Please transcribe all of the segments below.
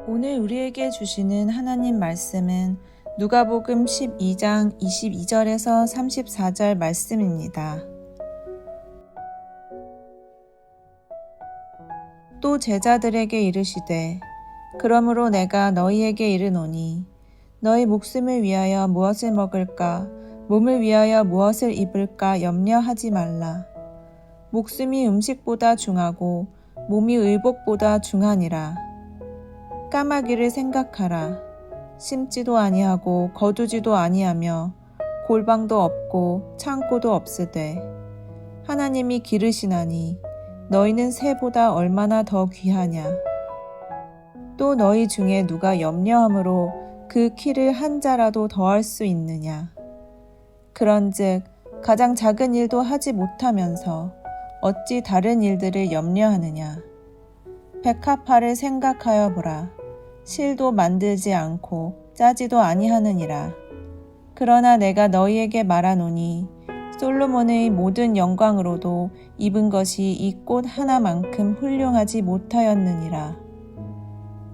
오늘 우리에게 주시는 하나님 말씀은 누가복음 12장 22절에서 34절 말씀입니다. 또 제자들에게 이르시되 그러므로 내가 너희에게 이르노니 너희 목숨을 위하여 무엇을 먹을까 몸을 위하여 무엇을 입을까 염려하지 말라. 목숨이 음식보다 중하고 몸이 의복보다 중하니라. 까마귀를 생각하라. 심지도 아니하고 거두지도 아니하며 골방도 없고 창고도 없으되 하나님이 기르시나니 너희는 새보다 얼마나 더 귀하냐. 또 너희 중에 누가 염려함으로 그 키를 한 자라도 더할 수 있느냐. 그런즉 가장 작은 일도 하지 못하면서 어찌 다른 일들을 염려하느냐. 백합화를 생각하여 보라. 실도 만들지 않고 짜지도 아니하느니라. 그러나 내가 너희에게 말하노니 솔로몬의 모든 영광으로도 입은 것이 이 꽃 하나만큼 훌륭하지 못하였느니라.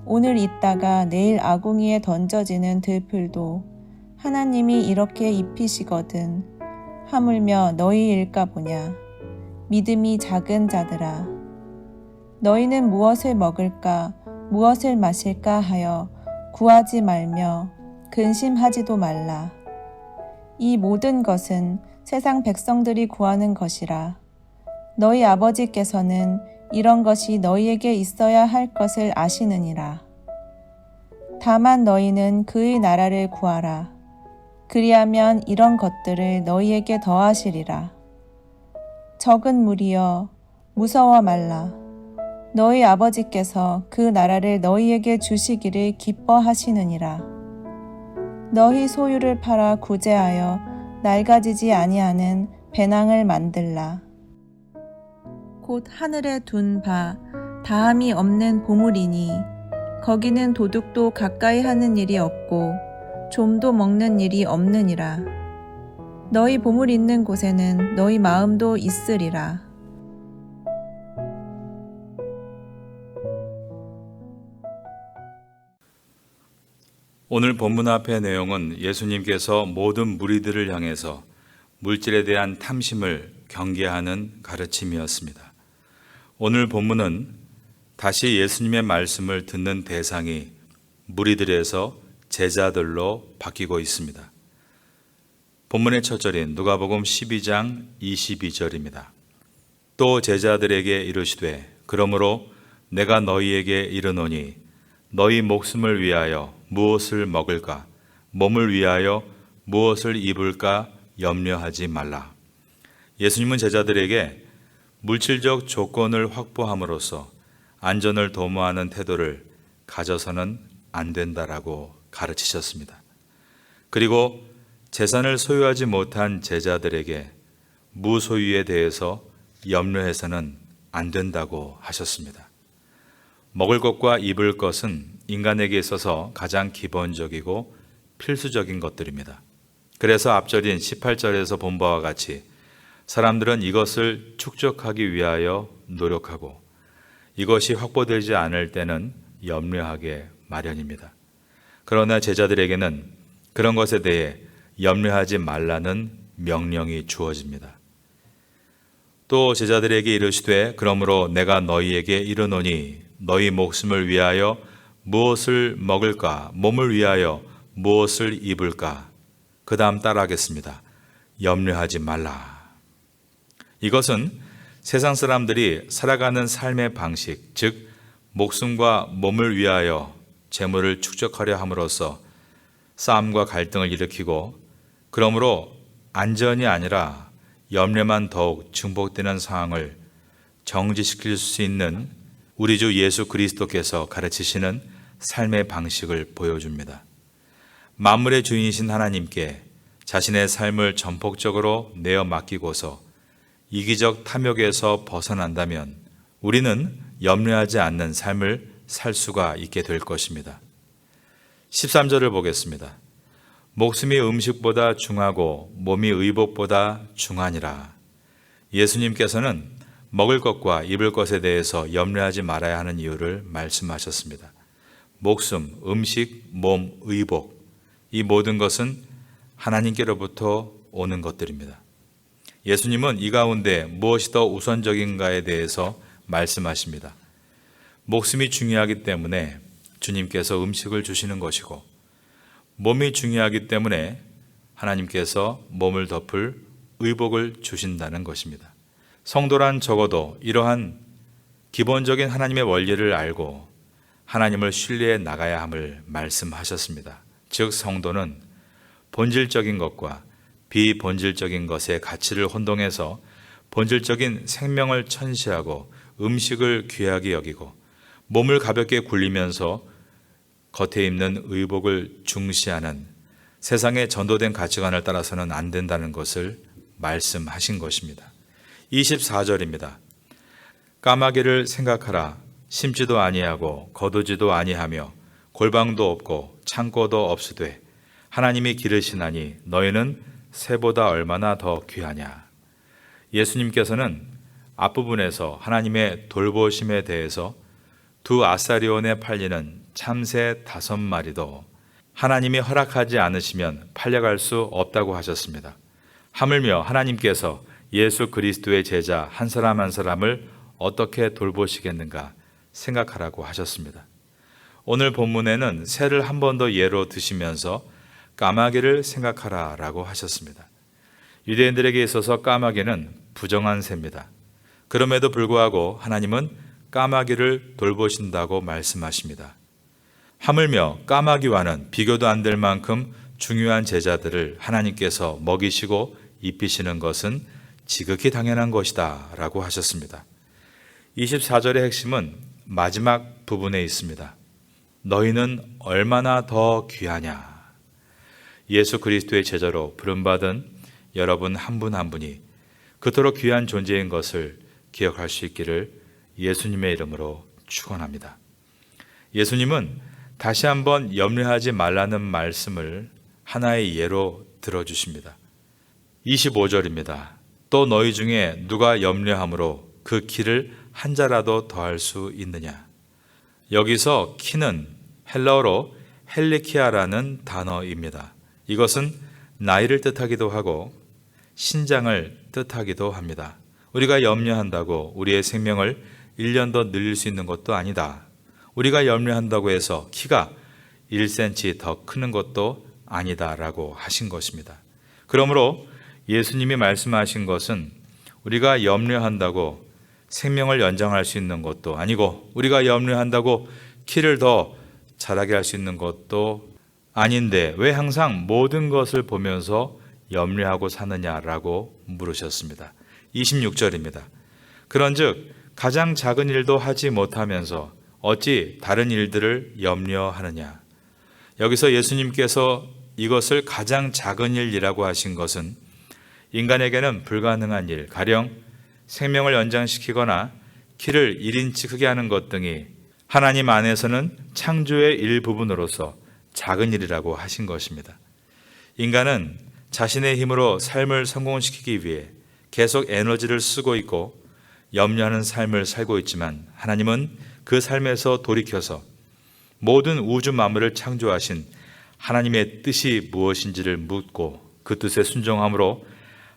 오늘 있다가 내일 아궁이에 던져지는 들풀도 하나님이 이렇게 입히시거든 하물며 너희일까 보냐. 믿음이 작은 자들아. 너희는 무엇을 먹을까 무엇을 마실까 하여 구하지 말며 근심하지도 말라. 이 모든 것은 세상 백성들이 구하는 것이라. 너희 아버지께서는 이런 것이 너희에게 있어야 할 것을 아시느니라. 다만 너희는 그의 나라를 구하라. 그리하면 이런 것들을 너희에게 더하시리라. 적은 무리여 무서워 말라. 너희 아버지께서 그 나라를 너희에게 주시기를 기뻐하시느니라. 너희 소유를 팔아 구제하여 낡아지지 아니하는 배낭을 만들라. 곧 하늘에 둔 바 다함이 없는 보물이니 거기는 도둑도 가까이 하는 일이 없고 좀도 먹는 일이 없느니라. 너희 보물 있는 곳에는 너희 마음도 있으리라. 오늘 본문 앞의 내용은 예수님께서 모든 무리들을 향해서 물질에 대한 탐심을 경계하는 가르침이었습니다. 오늘 본문은 다시 예수님의 말씀을 듣는 대상이 무리들에서 제자들로 바뀌고 있습니다. 본문의 첫 절인 누가복음 12장 22절입니다. 또 제자들에게 이르시되 그러므로 내가 너희에게 이르노니 너희 목숨을 위하여 무엇을 먹을까 몸을 위하여 무엇을 입을까 염려하지 말라. 예수님은 제자들에게 물질적 조건을 확보함으로써 안전을 도모하는 태도를 가져서는 안 된다라고 가르치셨습니다. 그리고 재산을 소유하지 못한 제자들에게 무소유에 대해서 염려해서는 안 된다고 하셨습니다. 먹을 것과 입을 것은 인간에게 있어서 가장 기본적이고 필수적인 것들입니다. 그래서 앞절인 18절에서 본 바와 같이 사람들은 이것을 축적하기 위하여 노력하고 이것이 확보되지 않을 때는 염려하게 마련입니다. 그러나 제자들에게는 그런 것에 대해 염려하지 말라는 명령이 주어집니다. 또 제자들에게 이르시되 그러므로 내가 너희에게 이르노니 너희 목숨을 위하여 무엇을 먹을까 몸을 위하여 무엇을 입을까 그 다음 따라하겠습니다. 염려하지 말라. 이것은 세상 사람들이 살아가는 삶의 방식, 즉 목숨과 몸을 위하여 재물을 축적하려 함으로써 싸움과 갈등을 일으키고 그러므로 안전이 아니라 염려만 더욱 증폭되는 상황을 정지시킬 수 있는 우리 주 예수 그리스도께서 가르치시는 삶의 방식을 보여줍니다. 만물의 주인이신 하나님께 자신의 삶을 전폭적으로 내어 맡기고서 이기적 탐욕에서 벗어난다면 우리는 염려하지 않는 삶을 살 수가 있게 될 것입니다. 13절을 보겠습니다. 목숨이 음식보다 중하고 몸이 의복보다 중하니라. 예수님께서는 먹을 것과 입을 것에 대해서 염려하지 말아야 하는 이유를 말씀하셨습니다. 목숨, 음식, 몸, 의복, 이 모든 것은 하나님께로부터 오는 것들입니다. 예수님은 이 가운데 무엇이 더 우선적인가에 대해서 말씀하십니다. 목숨이 중요하기 때문에 주님께서 음식을 주시는 것이고, 몸이 중요하기 때문에 하나님께서 몸을 덮을 의복을 주신다는 것입니다. 성도란 적어도 이러한 기본적인 하나님의 원리를 알고 하나님을 신뢰해 나가야 함을 말씀하셨습니다. 즉, 성도는 본질적인 것과 비본질적인 것의 가치를 혼동해서 본질적인 생명을 천시하고 음식을 귀하게 여기고 몸을 가볍게 굴리면서 겉에 입는 의복을 중시하는 세상에 전도된 가치관을 따라서는 안 된다는 것을 말씀하신 것입니다. 24절입니다. 까마귀를 생각하라. 심지도 아니하고 거두지도 아니하며 골방도 없고 창고도 없으되 하나님이 기르시나니 너희는 새보다 얼마나 더 귀하냐. 예수님께서는 앞부분에서 하나님의 돌보심에 대해서 두 아사리온에 팔리는 참새 5마리도 하나님이 허락하지 않으시면 팔려갈 수 없다고 하셨습니다. 하물며 하나님께서 예수 그리스도의 제자 한 사람 한 사람을 어떻게 돌보시겠는가 생각하라고 하셨습니다. 오늘 본문에는 새를 한 번 더 예로 드시면서 까마귀를 생각하라 라고 하셨습니다. 유대인들에게 있어서 까마귀는 부정한 새입니다. 그럼에도 불구하고 하나님은 까마귀를 돌보신다고 말씀하십니다. 하물며 까마귀와는 비교도 안 될 만큼 중요한 제자들을 하나님께서 먹이시고 입히시는 것은 지극히 당연한 것이다 라고 하셨습니다. 24절의 핵심은 마지막 부분에 있습니다. 너희는 얼마나 더 귀하냐. 예수 그리스도의 제자로 부름받은 여러분 한 분 한 분이 그토록 귀한 존재인 것을 기억할 수 있기를 예수님의 이름으로 축원합니다. 예수님은 다시 한번 염려하지 말라는 말씀을 하나의 예로 들어주십니다. 25절입니다. 또 너희 중에 누가 염려함으로 그 키를 한 자라도 더할 수 있느냐. 여기서 키는 헬라어로 헬리키아라는 단어입니다. 이것은 나이를 뜻하기도 하고 신장을 뜻하기도 합니다. 우리가 염려한다고 우리의 생명을 1년 더 늘릴 수 있는 것도 아니다. 우리가 염려한다고 해서 키가 1cm 더 크는 것도 아니다라고 하신 것입니다. 그러므로 예수님이 말씀하신 것은 우리가 염려한다고 생명을 연장할 수 있는 것도 아니고 우리가 염려한다고 키를 더 자라게 할 수 있는 것도 아닌데 왜 항상 모든 것을 보면서 염려하고 사느냐라고 물으셨습니다. 26절입니다. 그런즉 가장 작은 일도 하지 못하면서 어찌 다른 일들을 염려하느냐. 여기서 예수님께서 이것을 가장 작은 일이라고 하신 것은 인간에게는 불가능한 일, 가령 생명을 연장시키거나 키를 1인치 크게 하는 것 등이 하나님 안에서는 창조의 일부분으로서 작은 일이라고 하신 것입니다. 인간은 자신의 힘으로 삶을 성공시키기 위해 계속 에너지를 쓰고 있고 염려하는 삶을 살고 있지만 하나님은 그 삶에서 돌이켜서 모든 우주 만물을 창조하신 하나님의 뜻이 무엇인지를 묻고 그 뜻에 순종함으로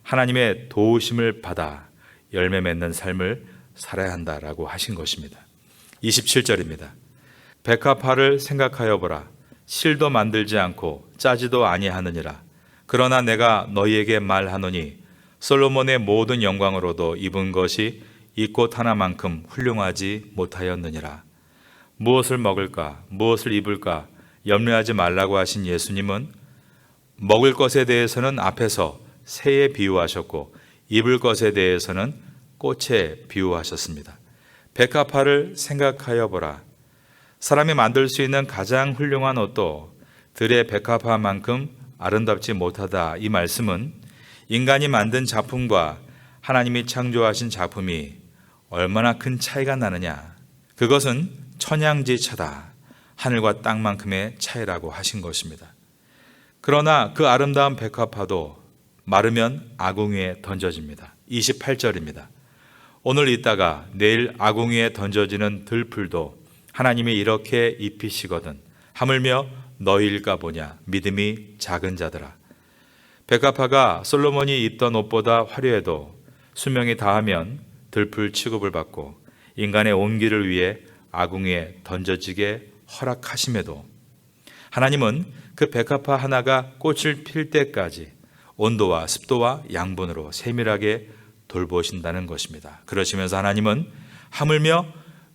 하나님의 도우심을 받아 열매 맺는 삶을 살아야 한다라고 하신 것입니다. 27절입니다. 백합화를 생각하여 보라. 실도 만들지 않고 짜지도 아니하느니라. 그러나 내가 너희에게 말하노니 솔로몬의 모든 영광으로도 입은 것이 이 꽃 하나만큼 훌륭하지 못하였느니라. 무엇을 먹을까, 무엇을 입을까 염려하지 말라고 하신 예수님은 먹을 것에 대해서는 앞에서 새에 비유하셨고 입을 것에 대해서는 꽃에 비유하셨습니다. 백합화를 생각하여 보라. 사람이 만들 수 있는 가장 훌륭한 옷도 들의 백합화만큼 아름답지 못하다. 이 말씀은 인간이 만든 작품과 하나님이 창조하신 작품이 얼마나 큰 차이가 나느냐. 그것은 천양지차다. 하늘과 땅만큼의 차이라고 하신 것입니다. 그러나 그 아름다운 백합화도 마르면 아궁이에 던져집니다. 28절입니다. 오늘 있다가 내일 아궁이에 던져지는 들풀도 하나님이 이렇게 입히시거든 하물며 너희일까 보냐 믿음이 작은 자들아. 백합화가 솔로몬이 입던 옷보다 화려해도 수명이 다하면 들풀 취급을 받고 인간의 온기를 위해 아궁이에 던져지게 허락하심에도 하나님은 그 백합화 하나가 꽃을 필 때까지 온도와 습도와 양분으로 세밀하게 돌보신다는 것입니다. 그러시면서 하나님은 하물며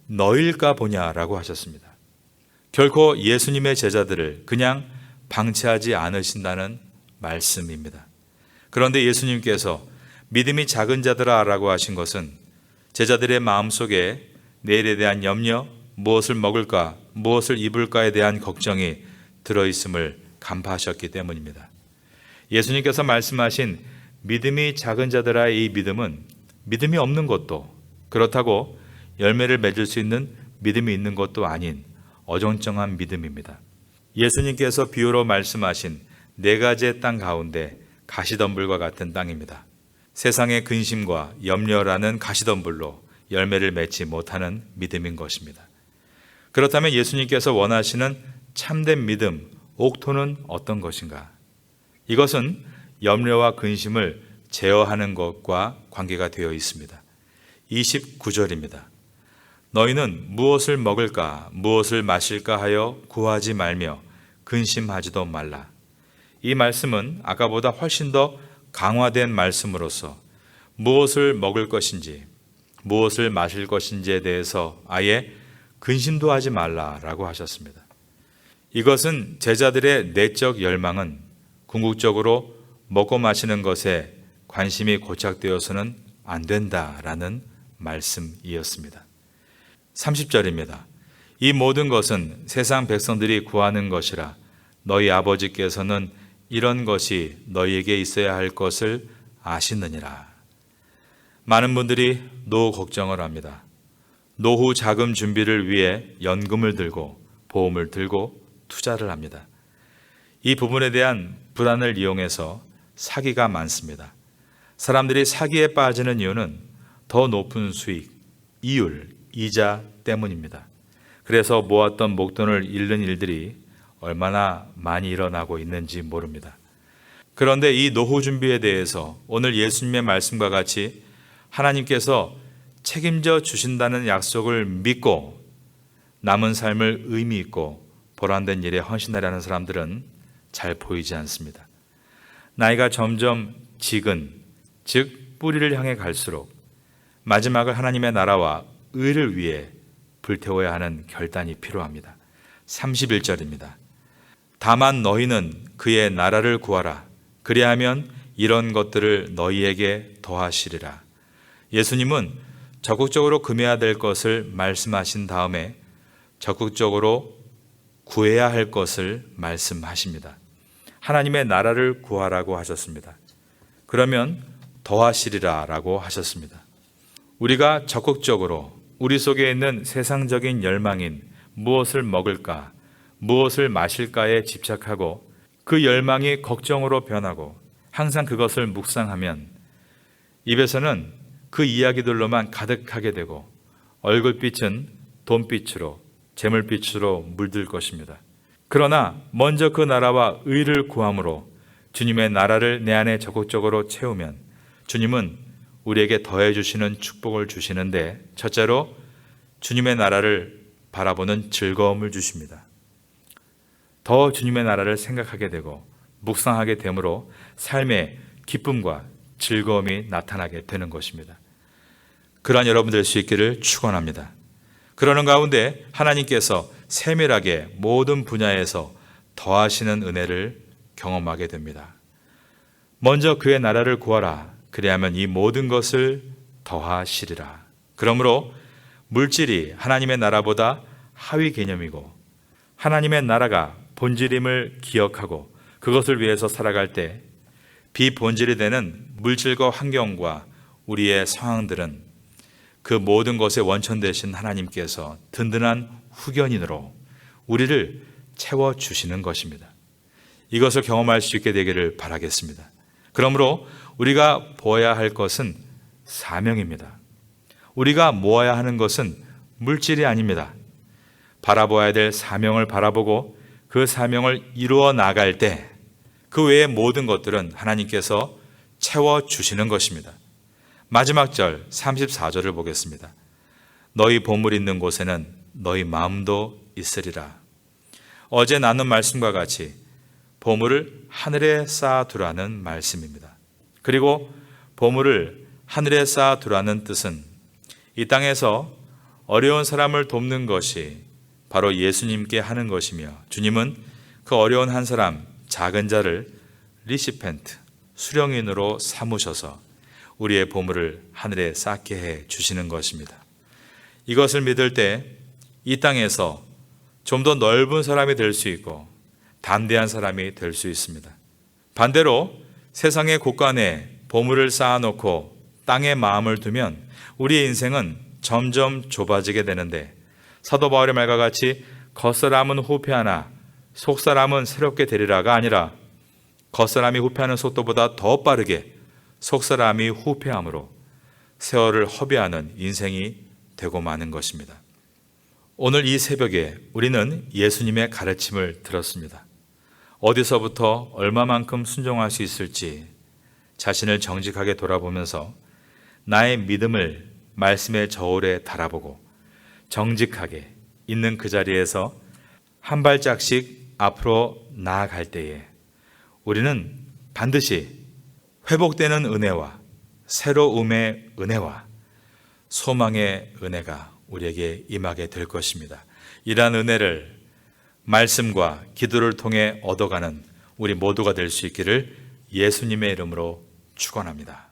너일까 보냐라고 하셨습니다. 결코 예수님의 제자들을 그냥 방치하지 않으신다는 말씀입니다. 그런데 예수님께서 믿음이 작은 자들아라고 하신 것은 제자들의 마음속에 내일에 대한 염려, 무엇을 먹을까, 무엇을 입을까에 대한 걱정이 들어있음을 간파하셨기 때문입니다. 예수님께서 말씀하신 믿음이 작은 자들아의 이 믿음은 믿음이 없는 것도 그렇다고 열매를 맺을 수 있는 믿음이 있는 것도 아닌 어정쩡한 믿음입니다. 예수님께서 비유로 말씀하신 네 가지의 땅 가운데 가시덤불과 같은 땅입니다. 세상의 근심과 염려라는 가시덤불로 열매를 맺지 못하는 믿음인 것입니다. 그렇다면 예수님께서 원하시는 참된 믿음, 옥토는 어떤 것인가? 이것은 염려와 근심을 제어하는 것과 관계가 되어 있습니다. 29절입니다. 너희는 무엇을 먹을까, 무엇을 마실까 하여 구하지 말며 근심하지도 말라. 이 말씀은 아까보다 훨씬 더 강화된 말씀으로서 무엇을 먹을 것인지, 무엇을 마실 것인지에 대해서 아예 근심도 하지 말라라고 하셨습니다. 이것은 제자들의 내적 열망은 궁극적으로 먹고 마시는 것에 관심이 고착되어서는 안 된다라는 말씀이었습니다. 30절입니다. 이 모든 것은 세상 백성들이 구하는 것이라 너희 아버지께서는 이런 것이 너희에게 있어야 할 것을 아시느니라. 많은 분들이 노후 걱정을 합니다. 노후 자금 준비를 위해 연금을 들고 보험을 들고 투자를 합니다. 이 부분에 대한 불안을 이용해서 사기가 많습니다. 사람들이 사기에 빠지는 이유는 더 높은 수익, 이율, 이자 때문입니다. 그래서 모았던 목돈을 잃는 일들이 얼마나 많이 일어나고 있는지 모릅니다. 그런데 이 노후 준비에 대해서 오늘 예수님의 말씀과 같이 하나님께서 책임져 주신다는 약속을 믿고 남은 삶을 의미 있고 보람된 일에 헌신하려는 사람들은 잘 보이지 않습니다. 나이가 점점 직은, 즉 뿌리를 향해 갈수록 마지막을 하나님의 나라와 의를 위해 불태워야 하는 결단이 필요합니다. 31절입니다. 다만 너희는 그의 나라를 구하라. 그리하면 이런 것들을 너희에게 더하시리라. 예수님은 적극적으로 금해야 될 것을 말씀하신 다음에 적극적으로 구해야 할 것을 말씀하십니다. 하나님의 나라를 구하라고 하셨습니다. 그러면 더하시리라 라고 하셨습니다. 우리가 적극적으로 우리 속에 있는 세상적인 열망인 무엇을 먹을까, 무엇을 마실까에 집착하고 그 열망이 걱정으로 변하고 항상 그것을 묵상하면 입에서는 그 이야기들로만 가득하게 되고 얼굴빛은 돈빛으로, 재물빛으로 물들 것입니다. 그러나 먼저 그 나라와 의를 구함으로 주님의 나라를 내 안에 적극적으로 채우면 주님은 우리에게 더해 주시는 축복을 주시는데 첫째로 주님의 나라를 바라보는 즐거움을 주십니다. 더 주님의 나라를 생각하게 되고 묵상하게 되므로 삶의 기쁨과 즐거움이 나타나게 되는 것입니다. 그러한 여러분 될 수 있기를 축원합니다. 그러는 가운데 하나님께서 세밀하게 모든 분야에서 더하시는 은혜를 경험하게 됩니다. 먼저 그의 나라를 구하라. 그리하면 이 모든 것을 더하시리라. 그러므로 물질이 하나님의 나라보다 하위 개념이고 하나님의 나라가 본질임을 기억하고 그것을 위해서 살아갈 때 비본질이 되는 물질과 환경과 우리의 상황들은 그 모든 것의 원천 되신 하나님께서 든든한 후견인으로 우리를 채워주시는 것입니다. 이것을 경험할 수 있게 되기를 바라겠습니다. 그러므로 우리가 보아야 할 것은 사명입니다. 우리가 모아야 하는 것은 물질이 아닙니다. 바라보아야 될 사명을 바라보고 그 사명을 이루어 나갈 때 그 외의 모든 것들은 하나님께서 채워주시는 것입니다. 마지막 절 34절을 보겠습니다. 너희 보물 있는 곳에는 너희 마음도 있으리라. 어제 나눈 말씀과 같이 보물을 하늘에 쌓아두라는 말씀입니다. 그리고 보물을 하늘에 쌓아두라는 뜻은 이 땅에서 어려운 사람을 돕는 것이 바로 예수님께 하는 것이며, 주님은 그 어려운 한 사람, 작은 자를 리시펜트, 수령인으로 삼으셔서 우리의 보물을 하늘에 쌓게 해 주시는 것입니다. 이것을 믿을 때 이 땅에서 좀 더 넓은 사람이 될 수 있고 담대한 사람이 될 수 있습니다. 반대로 세상의 곳간에 보물을 쌓아놓고 땅에 마음을 두면 우리의 인생은 점점 좁아지게 되는데, 사도 바울의 말과 같이 겉사람은 후패하나 속사람은 새롭게 되리라가 아니라 겉사람이 후패하는 속도보다 더 빠르게 속사람이 후패함으로 세월을 허비하는 인생이 되고 마는 것입니다. 오늘 이 새벽에 우리는 예수님의 가르침을 들었습니다. 어디서부터 얼마만큼 순종할 수 있을지 자신을 정직하게 돌아보면서 나의 믿음을 말씀의 저울에 달아보고 정직하게 있는 그 자리에서 한 발짝씩 앞으로 나아갈 때에 우리는 반드시 회복되는 은혜와 새로움의 은혜와 소망의 은혜가 우리에게 임하게 될 것입니다. 이러한 은혜를 말씀과 기도를 통해 얻어가는 우리 모두가 될 수 있기를 예수님의 이름으로 축원합니다.